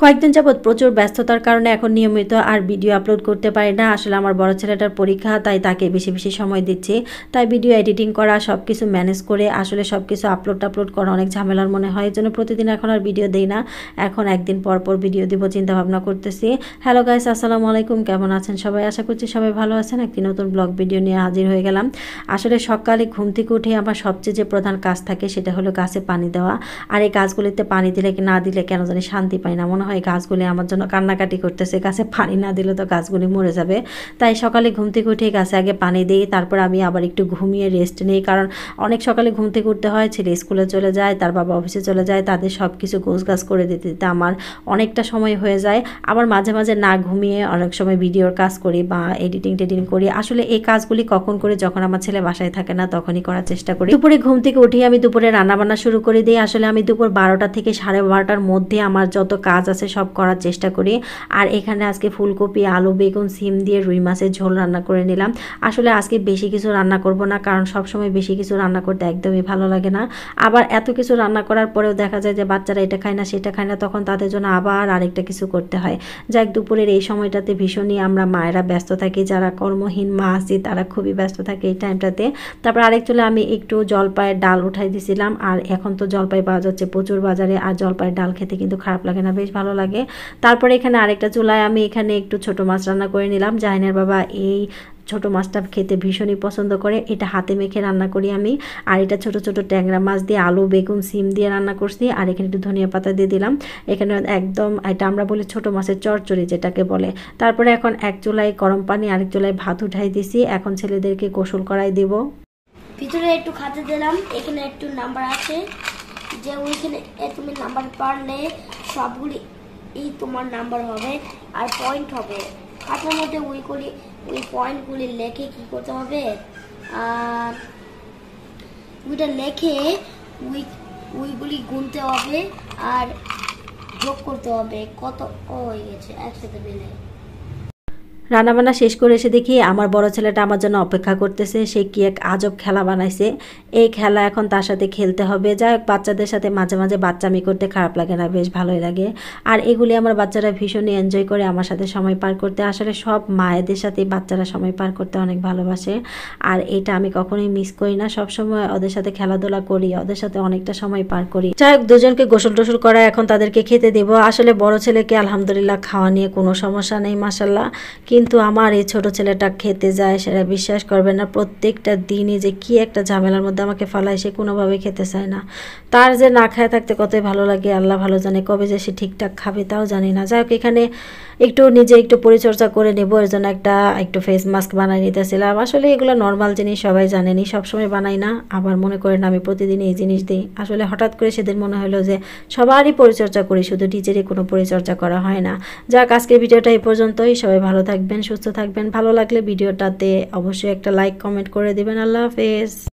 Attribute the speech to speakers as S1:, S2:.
S1: কয়েকদিন যাবত প্রচুর ব্যস্ততার কারণে এখন নিয়মিত আর ভিডিও আপলোড করতে পারি না। আসলে আমার বড় ছেলেটার পরীক্ষা, তাই তাকে বেশি বেশি সময় দিচ্ছি। তাই ভিডিও এডিটিং করা, সব কিছু ম্যানেজ করে আসলে সব কিছু আপলোড করা অনেক ঝামেলার মনে হয়। এই জন্য প্রতিদিন এখন আর ভিডিও দেই না। এখন একদিন পর পর ভিডিও দিব চিন্তা ভাবনা করতেছি। হ্যালো গাইস, আসসালামু আলাইকুম, কেমন আছেন সবাই? আশা করছি সবাই ভালো আছেন। একটি নতুন ব্লগ ভিডিও নিয়ে হাজির হয়ে গেলাম। আসলে সকালে ঘুম থেকে উঠে আমার সবচেয়ে যে প্রধান কাজ থাকে সেটা হলো গাছে পানি দেওয়া। আর এই গাছগুলিতে পানি দিলে কি না দিলে কেন জানি শান্তি পাই না, মনে হয় গাছগুলি আমার জন্য কান্নাকাটি করতেছে। গাছে পানি না দিলে তো গাছগুলি মরে যাবে। তাই সকালে ঘুম থেকে উঠে গাছে আগে পানি দিই, তারপর আমি আবার একটু ঘুমিয়ে রেস্ট নিই। কারণ অনেক সকালে ঘুম থেকে উঠতে হয়, ছেলে স্কুলে চলে যায়, তার বাবা অফিসে চলে যায়, তাদের সব কিছু গোছগাছ করে দিতে দিতে আমার অনেকটা সময় হয়ে যায়। আবার মাঝে মাঝে না ঘুমিয়ে অনেক সময় ভিডিওর কাজ করি বা এডিটিং করি। আসলে এই কাজগুলি কখন করি, যখন আমার ছেলে বাসায় থাকে না তখনই করার চেষ্টা করি। দুপুরে ঘুম থেকে উঠে আমি দুপুরে রান্নাবান্না শুরু করে দিই। আসলে আমি দুপুর 12টা থেকে 12:30টার মধ্যে আমার যত কাজ আছে সব করার চেষ্টা করি। আর এখানে আজকে ফুলকপি, আলু, বেগুন, সিম দিয়ে রুই মাছের ঝোল রান্না করে নিলাম। আসলে আজকে বেশি কিছু রান্না করব না, কারণ সবসময় বেশি কিছু রান্না করতে একদমই ভালো লাগে না। আবার এত কিছু রান্না করার পরেও দেখা যায় যে বাচ্চারা এটা খায় না সেটা খায় না, তখন তাদের জন্য আবার আরেকটা কিছু করতে হয়। যাক, দুপুরের এই সময়টাতে ভীষণই আমরা মায়েরা ব্যস্ত থাকি, যারা কর্মহীন মা আছি তারা খুবই ব্যস্ত থাকে এই টাইমটাতে। তারপর আরেক চুলে আমি একটু জলপাইয়ের ডাল উঠাই দিয়েছিলাম। আর এখন তো জলপাই পাওয়া যাচ্ছে প্রচুর বাজারে, আর জলপাইয়ের ডাল খেতে কিন্তু খারাপ লাগে না, বেশ ভালো লাগে। তারপরে এখানে আরেকটা চুলায় আমি এখানে একটু ছোট মাছ রান্না করে নিলাম। জাহিনের বাবা এই ছোট মাছটা খেতে ভীষণই পছন্দ করে, এটা হাতে মেখে রান্না করি আমি। আর এটা ছোট ছোট ট্যাংরা মাছ দিয়ে আলু, বেগুন, সিম দিয়ে রান্না করছি। আর এখানে একটু ধনিয়া পাতা দিয়ে দিলাম। এখানে একদম এটা আমরা বলি ছোট মাছের চচ্চড়ি যেটাকে বলে। তারপরে এখন এক চুলায় গরম পানি, আরেক চুলায় ভাত উঠাই দিছি। এখন ছেলেদেরকে গোসল করাই দিব।
S2: ভিতরে একটু খাতে দিলাম, এখানে একটু নাম্বার আছে যে ওইখানে তুমি নাম্বার পারলে সবগুলি তোমার নাম্বার হবে আর পয়েন্ট হবে। খাতার মধ্যে ওই পয়েন্টগুলি লেখে কি করতে হবে, ওইটা লেখে ওইগুলি গুনতে হবে আর যোগ করতে হবে কত হয়ে গেছে একসাথে মিলে।
S1: রান্নাবান্না শেষ করে এসে দেখি আমার বড় ছেলেটা আমার জন্য অপেক্ষা করতেছে। সে কি এক আজব খেলা বানাইছে, এই খেলা এখন তার সাথে খেলতে হবে। যাই হোক, বাচ্চাদের সাথে মাঝে মাঝে বাচ্চামি করতে খারাপ লাগে না, বেশ ভালোই লাগে। আর এগুলি আমার বাচ্চারা ভীষণই এনজয় করে আমার সাথে সময় পার করতে। আসলে সব মায়েদের সাথে বাচ্চারা সময় পার করতে অনেক ভালোবাসে, আর এটা আমি কখনোই মিস করি না। সবসময় ওদের সাথে খেলাধুলা করি, ওদের সাথে অনেকটা সময় পার করি। যাই হোক, দুজনকে গোসল টোসল করা, এখন তাদেরকে খেতে দেব। আসলে বড় ছেলেকে আলহামদুলিল্লাহ খাওয়া নিয়ে কোনো সমস্যা নেই মাশাল্লাহ, কিন্তু আমার এই ছোট ছেলেটা খেতে যায়, সেটা বিশ্বাস করবে না প্রত্যেকটা দিনই যে কি একটা ঝামেলার মধ্যে আমাকে ফালায়, সে কোনোভাবে খেতে চায় না। তার যে না খায় থাকতে কতই ভালো লাগে আল্লাহ ভালো জানে, কবে যে সে ঠিকঠাক খাবে তাও জানি না। যাই হোক, এখানে নিজে একটু পরিচর্যা করে নেব, এর জন্য একটু ফেস মাস্ক বানাই নিতেছিলাম। আসলে এগুলো নর্মাল জিনিস, সবাই জানেনি, সবসময় বানাই না। আবার মনে করেন আমি প্রতিদিন এই জিনিস দিই। আসলে হঠাৎ করে সেদিন মনে হলো যে সবারই পরিচর্যা করি, শুধু নিজেরই কোনো পরিচর্যা করা হয় না। যাক, আজকের ভিডিওটা এই পর্যন্তই। সবাই ভালো থাকবেন, সুস্থ থাকবেন। ভালো লাগলে ভিডিওটাতে অবশ্যই একটা লাইক কমেন্ট করে দিবেন। আল্লাহ হাফেজ।